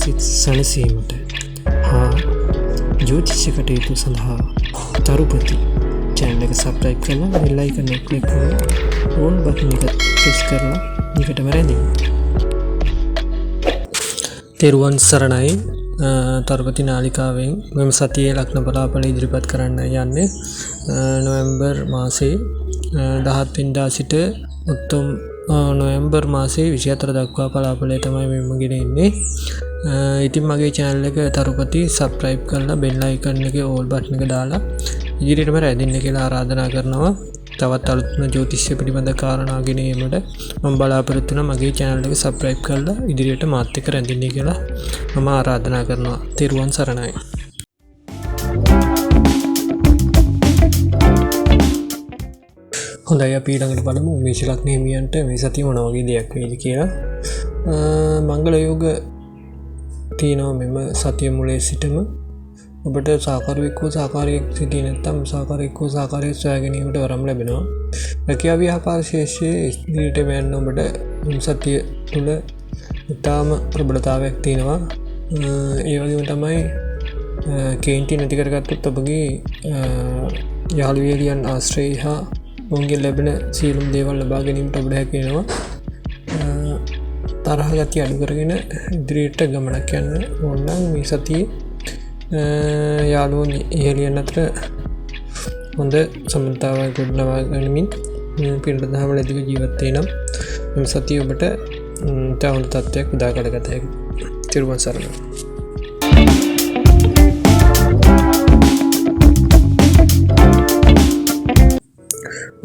සිත් සැනසීමට හා ජ්‍යොතිෂ කටයුතු සඳහා තරුපති channel එක subscribe කරලා bell icon එක click කරලා all button එක press කරලා ඊකටම රැඳෙන්න. තෙරුවන් සරණයි. තරුපති නාලිකාවෙන් මෙම සතියේ ලග්න බලාපොරොත්තු ඉදිරිපත් කරන්න යන්නේ නොවැම්බර් මාසයේ 17 වෙනිදා සිට උතුම් නොවැම්බර් මාසයේ 24 දක්වා බලාපොරොත්තු තමයි මෙම ගෙන ඉන්නේ. ඉතින් මගේ channel එක තරුපති subscribe කරලා bell icon එකේ all button එක දාලා ඉදිරියටම රැඳෙන්න කියලා ආරාධනා කරනවා. තවත් අලුත්ම ජ්‍යොතිෂය පිළිබඳ කාරණා ගෙන ඒමට මම බලාපොරොත්තු වෙනවා. මගේ channel එක subscribe කරලා ඉදිරියට මාත් එක්ක රැඳෙන්න කියලා මම ආරාධනා කරනවා. තෙරුවන් සරණයි. හොඳයි, අපි ඊළඟට බලමු මේෂ ලග්න හිමියන්ට මේ සතිය මොන වගේ දෙයක් වෙයිද කියලා. මංගල යෝග තියෙනවා මෙම සතිය මුලේ සිටම. ඔබට සාකාරයෙක්ව සාකාරයෙක් සිටියේ නැත්නම් සාකාරයෙක්ව සාකාරයෙක් සොයා ගැනීමට වරම් ලැබෙනවා. රැකියාව ව්‍යාපාර ශේෂ්ත්‍රයේ ඉදිරියට යන්න ඔබට සතිය තුළ ඉතාම ප්‍රබලතාවයක් තියෙනවා. ඒ වගේම තමයි කේන්ති නැති කරගත්තොත් ඔබගේ යාළු වේලියන් ආශ්‍රය හා ඔවුන්ගෙන් ලැබෙන සියලුම දේවල් ලබා ගැනීමට ඔබට හැකි වෙනවා. තරහ ගතිය අඩු කරගෙන ඉදිරියට ගමනක් යන්න ඕන නම් මේ සතියේ යාළුවෝ ඉහළියන් අතර හොඳ සම්බන්ධතාවයක් ගොඩනගා ගනිමින් පිළිදහම ලැබිව ජීවත් වෙනම් මේ සතිය ඔබට තව හොඳ තත්ත්වයක් උදා කරගත හැකියි. තිරුවන් සරණයි.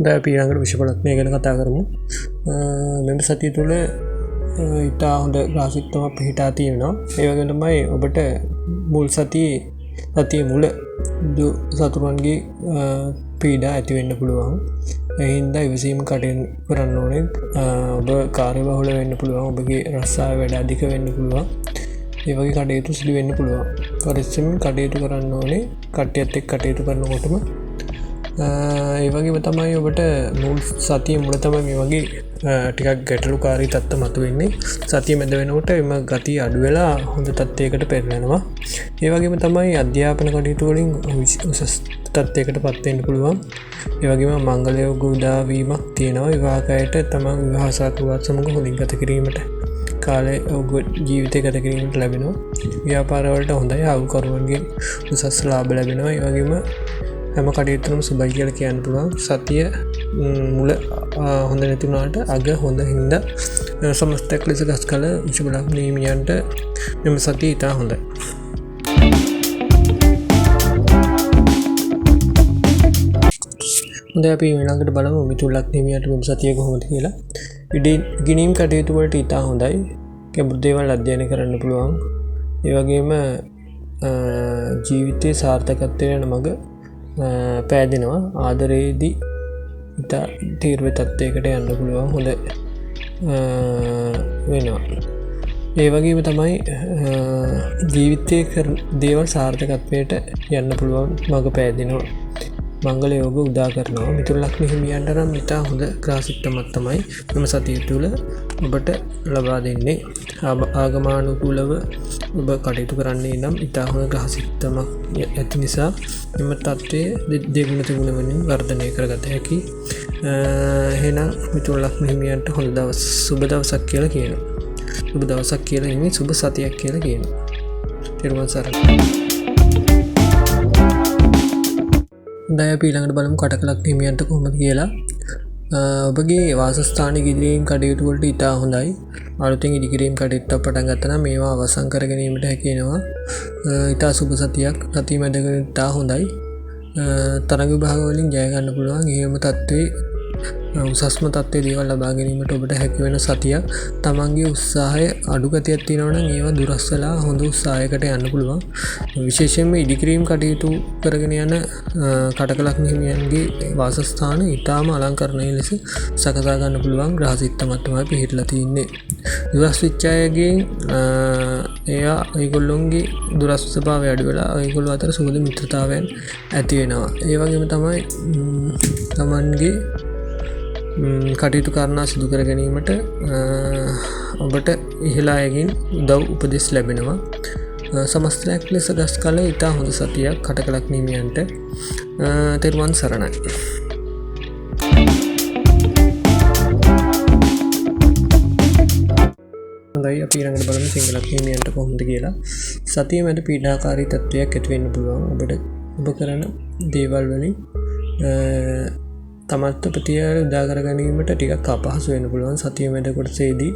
දැන් අපි ඊළඟට විශ්වපලත්මය ගැන කතා කරමු. මෙම සතිය තුළ ඉතා හොඳ රාශිත්වමක් පිහිටා තියෙනවා. ඒ වගේම තමයි ඔබට මුල් සතිය මුල සතුරන්ගේ පීඩා ඇති වෙන්න පුළුවන්. ඒ හින්දා ඉවසීම කටයුතු කරන්න ඕනේ. ඔබ කාර්යබහුල වෙන්න පුළුවන්. ඔබගේ රස්සාව වැඩ අධික වෙන්න පුළුවන්. ඒ වගේ කටයුතු සිදු වෙන්න පුළුවන්. පරිස්සමින් කටයුතු කරන්න ඕනේ. කට්ටියත් එක්ක කටයුතු කරනකොටම ඒ වගේම තමයි ඔබට මුල් සතිය මුල තමයි මේ වගේ ටිකක් ගැටලුකාරී තත්ත්ව මතුවෙන්නේ. සතිය මැද වෙනකොට එම ගතිය අඩු වෙලා හොඳ තත්ත්වයකට පෙරලෙනවා. ඒ වගේම තමයි අධ්‍යාපන කටයුතු වලින් උසස් තත්ත්වයකට පත් වෙන්න පුළුවන්. ඒ වගේම මංගල යෝග උදා වීමක් තියෙනවා. විවාහකයට තමන් විවාහ සාකච්ඡාවත් සමග හොඳින් ගත කිරීමට කාලේ ජීවිතය ගත කිරීමට ලැබෙනවා. ව්‍යාපාර වලට හොඳයි. ආවුකරුවන්ගේ උසස් ලාභ ලැබෙනවා. ඒ වගේම හැම කටයුත්තම සුබයි කියලා කියන්න පුළුවන්. සතිය මුල හොඳ නැති වුණාට අග හොඳ හින්දා සමස්තයක් ලෙස ගස් කළ විශ්ව ලග්න හිමියන්ට මෙම සතිය ඉතා හොඳයි. හොඳයි, අපි ඊළඟට බලමු මිථුන ලග්න හිමියන්ට මෙම සතිය කොහොමද කියලා. ඉගෙනීම් කටයුතු වලට ඉතා හොඳයි. ගැඹුරු දේවල් අධ්‍යයනය කරන්න පුළුවන්. ඒ වගේම ජීවිතයේ සාර්ථකත්වයට යන මඟ පෑදෙනවා. ආදරයේදී ඉතා තීව්‍ර තත්ත්වයකට යන්න පුළුවන්. හොඳ වෙනවා. ඒ වගේම තමයි ජීවිතයේ කරන දේවල් සාර්ථකත්වයට යන්න පුළුවන් මඟ පෑදෙනවා. මංගල යෝග උදා කරනවා. මිථුන ලග්න හිමියන්ට නම් ඉතා හොඳ ග්‍රහසිතමක් තමයි මෙම සතිය තුළ ඔබට ලබා දෙන්නේ. ආගමානුකූලව ඔබ කටයුතු කරන්නේ නම් ඉතා හොඳ ග්‍රහසිතමක් ඇති නිසා මෙම තත්ත්වය දෙගුණ තිගුණ වලින් වර්ධනය කරගත හැකි. එහෙනම් මිථුන ලග්න හිමියන්ට හොඳ දවස් සුබ දවසක් කියලා කියනවා. සුබ දවසක් කියලා නෙමෙයි සුබ සතියක් කියලා කියනවා. ඊළඟ සරණයි. දැන් අපි ඊළඟට බලමු කටක ලග්න හිමියන්ට කොහොමද කියලා. ඔබගේ වාසස්ථානයේ ඉදිරියෙන් කටයුතු වලට ඉතා හොඳයි. අලුතින් ඉදිකිරීම් කටයුතු පටන් ගත්තා නම් මේවා අවසන් කර ගැනීමට හැකි වෙනවා. ඉතා සුබ සතියක්. සතිය මැදගෙන ඉතා හොඳයි. තරඟ විභාග වලින් ජය ගන්න පුළුවන්. එහෙම තත්ත්වේ උසස්ම තත්ත්වයේ දේවල් ලබා ගැනීමට ඔබට හැකි වෙන සතියක්. තමන්ගේ උත්සාහය අඩු ගතියක් තියෙනවා නම් ඒවා දුරස් වෙලා හොඳ උත්සාහයකට යන්න පුළුවන්. විශේෂයෙන්ම ඉදිකිරීම් කටයුතු කරගෙන යන කටක ලග්න හිමියන්ගේ වාසස්ථාන ඉතාම අලංකරණීය ලෙස සකසා ගන්න පුළුවන් ග්‍රහසිතමක් තමයි පිහිටලා තියෙන්නේ. දුරස් වෙච්ච අයගෙන් ඒගොල්ලොන්ගේ දුරස් ස්වභාවය අඩු වෙලා ඒගොල්ලෝ අතර සුහද මිත්‍රතාවයන් ඇති වෙනවා. ඒ වගේම තමයි තමන්ගේ කටයුතු කාරණා සිදු කර ගැනීමට ඔබට ඉහළ අයගෙන් උදව් උපදෙස් ලැබෙනවා. සමස්තයක් ලෙස ගස් කල ඉතා හොඳ සතියක් කටකලක් නීමියන්ට තෙරුවන් සරණයි. හොඳයි අපි ඊළඟට බලමු සිංහලක් නීමියන්ට කොහොමද කියලා. සතිය මැද පීඩාකාරී තත්ත්වයක් ඇති වෙන්න පුළුවන්. ඔබ කරන දේවල් වලින් තමත්ව ප්‍රතිචාර උදා කර ගැනීමට ටිකක් අපහසු වෙන්න පුළුවන්. සතිය මැද කොටසේදී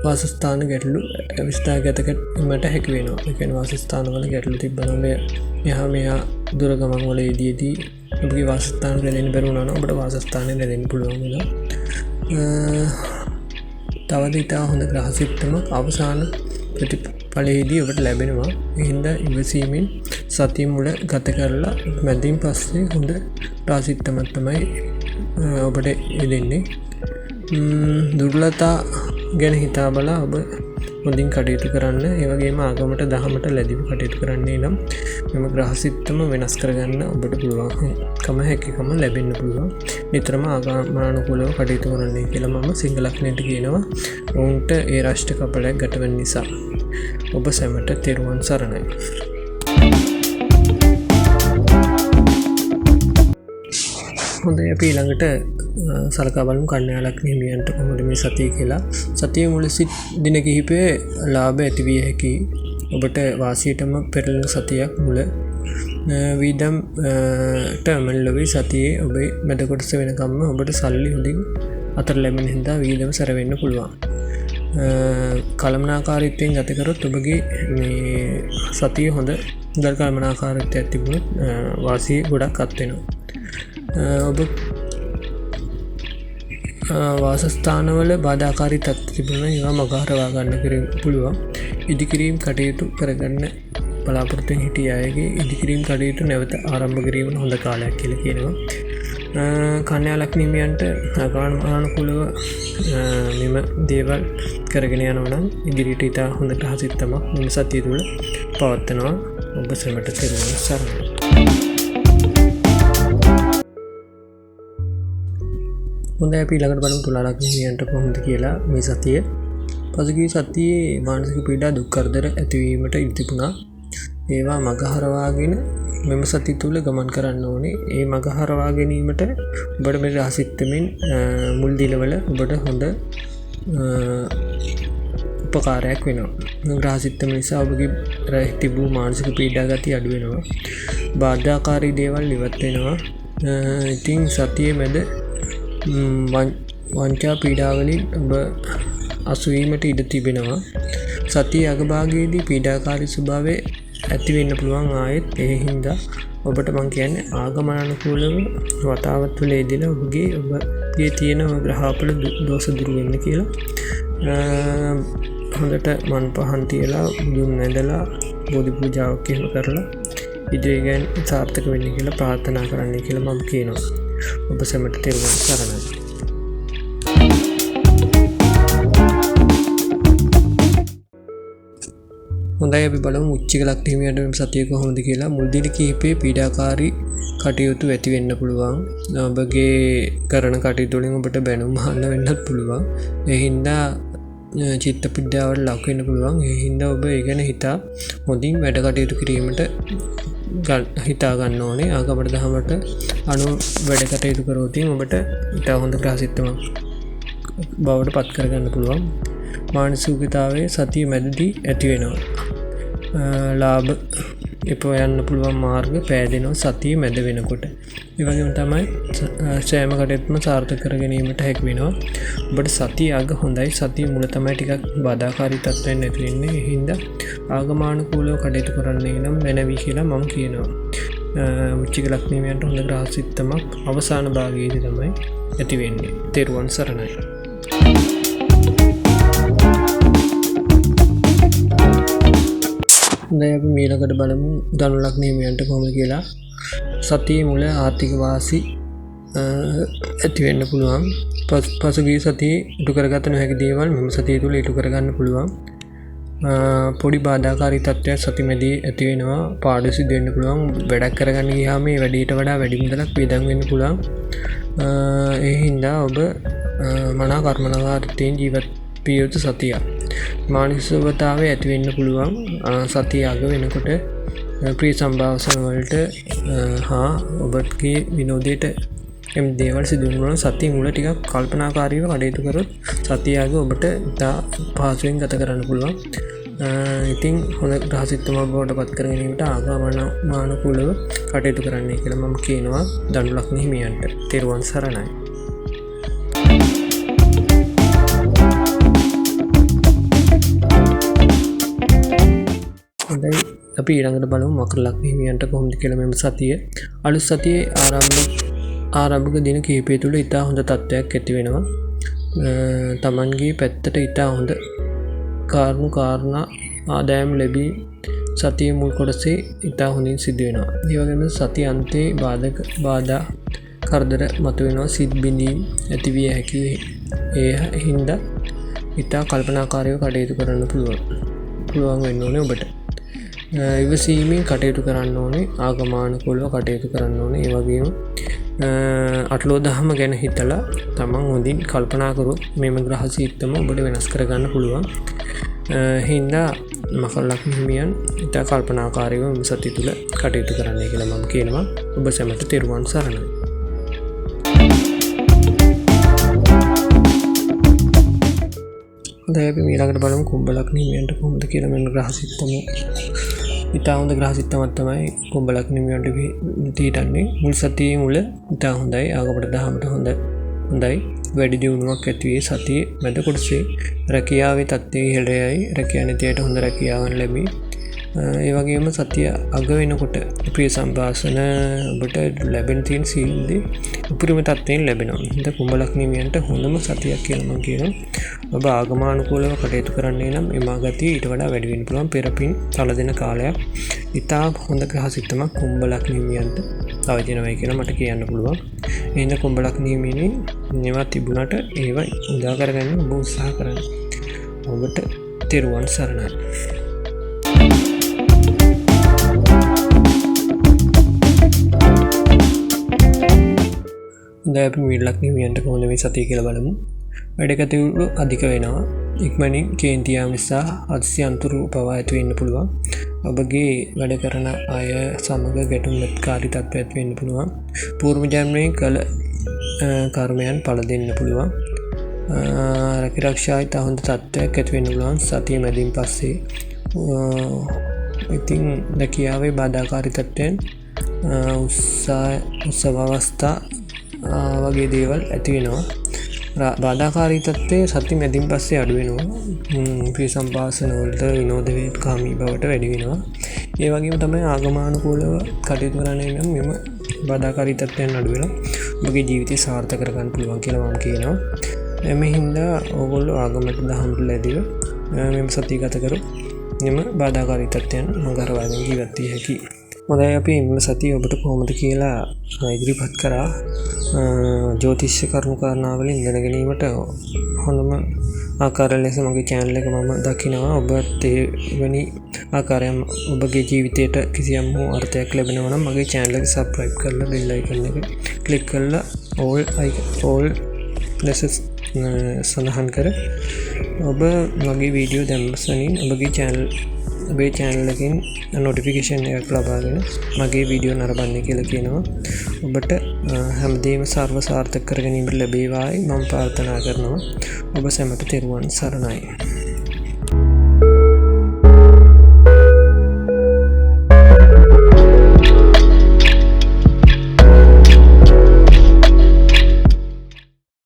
වාසස්ථාන ගැටලු විස්ථාගතකට හැකි වෙනවා. ඒ කියන්නේ වාසස්ථානවල ගැටලු තිබ්බනම් මෙහා දුර ගමන් වල යෙදීදී ඔබගේ වාසස්ථාන රැඳෙන්න බැරි වුණා නම් ඔබට වාසස්ථානය රැඳෙන්න පුළුවන් වෙනවා. තවද ඉතා හොඳ ග්‍රහසිත්තමක් අවසාන ප්‍රතිඵලයේදී ඔබට ලැබෙනවා. හින්දා ඉවසීමෙන් සතිය මුල ගත කරලා මැදින් පස්සේ හොඳ ග්‍රහසිත්තමක් තමයි ඔබට යෙදෙන්නේ. දුර්ලතා ගැන හිතා බලා ඔබ හොඳින් කටයුතු කරන්න. ඒවගේම ආගමට දහමට ලැදිව කටයුතු කරන්නේ නම් මෙම ග්‍රහසිත්තම වෙනස් කරගන්න ඔබට පුළුවන්කම හැකිකම ලැබෙන්න පුළුවන්. නිතරම ආගමනානුකූලව කටයුතු කරන්නේ කියලා මම සිංහලක්නයට කියනවා. ඔවුන්ට ඒ රාෂ්ට්‍ර කපලයක් ගැටවෙන නිසා. ඔබ සැමට තෙරුවන් සරණයි. හොඳයි අපි ඊළඟට සලකා බලමු කන්‍යාලක් හිමියන්ට කොහොමද මේ සතිය කියලා. සතිය මුල සිට දින කිහිපයේ ලාභ ඇති විය හැකි. ඔබට වාසියටම පෙරළෙන සතියක් මුල වීදම් ටර්මල්ලොවේ සතියේ ඔබේ මැද කොටස වෙනකම්ම ඔබට සල්ලි හොඳින් අතර ලැබෙන හින්දා වීදම සැර වෙන්න පුළුවන්. කළමනාකාරීත්වයෙන් ගත කරොත් ඔබගේ මේ සතිය හොඳ දල් කළමනාකාරීත්වයක් තිබුණොත් වාසිය ගොඩක් අත් වෙනවා. ඔබ වාසස්ථානවල බාධාකාරී තත්ත්ව තිබුණ ඒවා මගහරවා ගන්න කිරීම පුළුවන්. ඉදිකිරීම් කටයුතු කරගන්න බලාපොරොත්තුවෙන් හිටිය අයගේ ඉදිකිරීම් කටයුතු නැවත ආරම්භ කිරීමට හොඳ කාලයක් කියලා කියනවා. කන්‍යාලක් හිමියන්ට ආගමනානුකූලව මෙම දේවල් කරගෙන යනවා නම් ඉදිරියට ඉතා හොඳ ග්‍රහසිත්තමක් මෙම සතිය තුළ පවත්වනවා. ඔබ සැමට තෙරුවන් සරණයි. හොඳයි අපි ඊළඟට බලමු තුලා ලග්න හිමියන්ට කොහොමද කියලා මේ සතිය. පසුගිය සතියේ මානසික පීඩා දුක් කරදර ඇතිවීමට ඉඩ තිබුණා. ඒවා මගහරවාගෙන මෙම සතිය තුල ගමන් කරන්න ඕනේ. ඒ මගහරවා ගැනීමට ඔබට මේ රහසිත්තමින් මුල් දිනවල ඔබට හොඳ උපකාරයක් වෙනවා. රහසිත්තම නිසා ඔබගේ තිබූ මානසික පීඩා ගතිය අඩු වෙනවා. බාධාකාරී දේවල් ඉවත් වෙනවා. ඉතින් සතියේ මැද වංචා පීඩාවලින් ඔබ අසුවීමට ඉඩ තිබෙනවා. සතිය අගභාගයේදී පීඩාකාරී ස්වභාවය ඇති වෙන්න පුළුවන්. ආයෙත් ඒ හින්දා ඔබට මං කියන්නේ ආගමනානුකූලව වතාවත් වල යෙදෙන ඔබගේ තියෙන ග්‍රහපල දෝෂ දුරු වෙන්න කියලා හොඳට මන් පහන් තියලා බුදුන් වැඳලා බෝධි පූජාවක් එහෙම කරලා ඉදිරියෙන් සාර්ථක වෙන්න කියලා ප්‍රාර්ථනා කරන්න කියලා මම කියනවා. ඔබ සැමට තෙරුවන් සරණයි. හොඳයි අපි බලමු උච්චික ලග්න හිමියන්ට මේ සතිය කොහොමද කියලා. මුල් දින කිහිපේ පීඩාකාරී කටයුතු ඇති වෙන්න පුළුවන්. ඔබගේ කරන කටයුතු වලින් ඔබට බැනුම් අහන්න වෙන්නත් පුළුවන්. ඒ හින්දා චිත්ත පීඩාවට ලක් වෙන්න පුළුවන්. ඒ හින්දා ඔබ ඒ ගැන හිතා හොඳින් වැඩ කටයුතු කිරීමට හිතා ගන්න ඕනේ. ආගමට දහමට අනු වැඩ කටයුතු කරොතින් ඔබට ඉතා හොඳ ග්‍රහසිත්තමක් බවට පත් කරගන්න පුළුවන්. මානසිකතාවයේ සතිය මැදදී ඇති වෙනවා. ලාභ එප යන්න පුළුවන් මාර්ග පෑදෙනවා සතිය මැද වෙනකොට. ඒ වගේම තමයි සෑම කටයුත්තම සාර්ථක කර ගැනීමට හැකි වෙනවා. ඔබට සතිය අග හොඳයි. සතිය මුල තමයි ටිකක් බාධාකාරී තත්ත්වයන් නැති වෙන්නේ. ඒ හින්දා ආගමනානුකූලව කටයුතු කරන්නේ නම් මැනවි කියලා මම කියනවා. උච්චික ලග්න හිමියන්ට හොඳ ග්‍රහසිත්තමක් අවසාන භාගයේදී තමයි ඇති වෙන්නේ. තෙරුවන් සරණයි. දැන් අපි ඊළඟට බලමු ධනු ලග්න හිමියන්ට කොහොමද කියලා. සතියේ මුල ආර්ථික වාසි ඇති වෙන්න පුළුවන්. පසුගිය සතියේ ඉටු කරගත නොහැකි දේවල් මෙම සතිය තුළ ඉටු කරගන්න පුළුවන්. පොඩි බාධාකාරී තත්ත්වයක් සතිමැදී ඇති වෙනවා. පාඩු සිදු වෙන්න පුළුවන්. වැඩක් කරගන්න ගියාම මේ වැඩේට වඩා වැඩි මුදලක් වියදම් වෙන්න පුළුවන්. ඒ හින්දා ඔබ මනා කර්මණාකාරීත්වයෙන් ජීවත් විය යුතු සතියක්. මානසික සුවතාවය ඇති වෙන්න පුළුවන් සතිය අග වෙනකොට. ප්‍රිය සම්භාෂණ වලට හා ඔබගේ විනෝදයට එම් දේවල් සිදු වෙනවා. සතිය මුල ටිකක් කල්පනාකාරීව කටයුතු කරොත් සතිය අග ඔබට ඉතා පහසුවෙන් ගත කරන්න පුළුවන්. ඉතින් හොඳ ග්‍රහසිත්තමක් බවට පත් කර ගැනීමට ආගමනානුකූලව කටයුතු කරන්නයි කියලා මම කියනවා දඩු ලග්න හිමියන්ට. තෙරුවන් සරණයි. හොඳයි, අපි ඊළඟට බලමු මකර ලග්න හිමියන්ට කොහොමද කියලා. මෙම සතිය අලුත් සතියේ ආරම්භක දින කිහිපය තුළ ඉතා හොඳ තත්ත්වයක් ඇති වෙනවා. තමන්ගේ පැත්තට ඉතා හොඳ කාරණා ආදායම් ලැබී සතිය මුල් කොටසේ ඉතා හොඳින් සිදු වෙනවා. ඒ වගේම සතිය අන්තයේ බාධා කරදර මතුවෙනවා. සිත් බිඳීම් ඇති විය හැකි. ඒ හින්දා ඉතා කල්පනාකාරීව කටයුතු කරන්න පුළුවන් වෙන්න ඕනේ ඔබට. ඉවසීමෙන් කටයුතු කරන්න ඕනේ. ආගමානුකූලව කටයුතු කරන්න ඕනේ. ඒ වගේම අටලෝ දහම ගැන හිතලා තමන් හොඳින් කල්පනා කරොත් මෙම ග්‍රහ සිත්තම ඔබට වෙනස් කරගන්න පුළුවන්. හින්දා මකර ලග්න හිමියන් ඉතා කල්පනාකාරීව මෙම සතිය තුළ කටයුතු කරන්නයි කියලා මම කියනවා. ඔබ සැමට තෙරුවන් සරණයි. හොඳයි, අපි ඊළඟට බලමු කුම්භ ලග්න හිමියන්ට කොහොමද කියලා. මෙන්න ග්‍රහ සිත්තම ඉතා හොඳ ග්‍රහ සිත්තමක් තමයි කුම්භ ලග්න හිමියන්ට තීටන්නේ. මුල් සතියේ මුල ඉතා හොඳයි. ආගමට දහමට හොඳයි. වැඩි දියුණුවක් ඇතිවේ. සතියේ මැද කොටසේ රැකියාවේ තත්ත්වය ඉහළට යයි. රැකියා නැතියට හොඳ රැකියාවන් ලැබී. ඒ වගේම සතිය අග වෙනකොට ප්‍රිය සම්භාෂණ ඔබට ලැබෙන තියෙන සීල්දී උපරිම තත්ත්වයෙන් ලැබෙනවා. ඉතින් කුම්භ ලග්න හිමියන්ට හොඳම සතියක් කියලා මම කියනවා. ඔබ ආගමනුකූලව කටයුතු කරන්නේ නම් එමා ගතිය ඊට වඩා වැඩි වෙන්න පුළුවන්. පෙරපින් තලදෙන කාලයක් ඉතා හොඳ ග්‍රහ සිත්තමක් කුම්භ ලග්න හිමියන්ට අවදිනවයි කියලා මට කියන්න පුළුවන්. එහෙනම් කුම්භ ලග්න හිමියනි මේවා තිබුණාට ඒවා උදා කරගන්න ඔබ උත්සාහ කරන්න. ඔබට තෙරුවන් සරණයි. දැන් අපි මීන ලග්න හිමියන්ට කොහොමද මේ සතිය කියලා බලමු. වැඩ කටයුතු අධික වෙනවා. ඉක්මනින් කේන්ති යාම නිසා හදිසි අන්තරු පවා ඇති වෙන්න පුළුවන්. ඔබගේ වැඩ කරන අය සමග ගැටුම්කාරී තත්ත්වයක් වෙන්න පුළුවන්. පූර්ව ජන්මයේ කළ කර්මයන් පළ දෙන්න පුළුවන්. රැකිරක්ෂායි තහොඳ තත්ත්වයක් ඇති වෙන්න පුළුවන් සතිය මැදින් පස්සේ. ඉතින් රැකියාවේ බාධාකාරී තත්ත්වයන් උත්සව අවස්ථා වගේ දේවල් ඇති වෙනවා. බාධාකාරී තත්ත්වයේ සති මැදින් පස්සේ අඩු වෙනවා. ප්‍රිය සම්භාෂණ වලට විනෝදකාමී බවට වැඩි වෙනවා. ඒ වගේම තමයි ආගමනුකූලව කටයුතු කරන්නේ නම් මෙම බාධාකාරී තත්ත්වයන් අඩු වෙලා ඔබගේ ජීවිතය සාර්ථක කරගන්න පුළුවන් කියලා මම කියනවා. එමෙ හින්දා ඕගොල්ලෝ ආගමට දහමට ලැබිව මෙම සතිය ගත කරොත් මෙම බාධාකාරී තත්ත්වයන් මගහරවාගෙන ජීවත් විය හැකියි. හොඳයි, අපි මෙම සතිය ඔබට කොහොමද කියලා ඉදිරිපත් කරා. ජ්‍යොතිෂ්‍ය කරුණු කාරණාවලින් ඉගෙන ගැනීමට හොඳම ආකාරය ලෙස මගේ channel එක මම දකිනවා. ඔබත් එවැනි ආකාරයෙන් ඔබගේ ජීවිතයට කිසියම් වූ අර්ථයක් ලැබෙනවා නම් මගේ channel එක subscribe කරලා bell icon එක click කරලා all lessons සඳහන් කර ඔබ මගේ වීඩියෝ දැම්මසනින් ඔබේ channel එකකින් notification එකක් ලබාගෙන මගේ වීඩියෝ නරඹන්න කියලා කියනවා. ඔබට හැමදේම සර්ව සාර්ථක කර ගැනීමට ලැබේවායි මම ප්‍රාර්ථනා කරනවා. ඔබ සැමට තෙරුවන් සරණයි.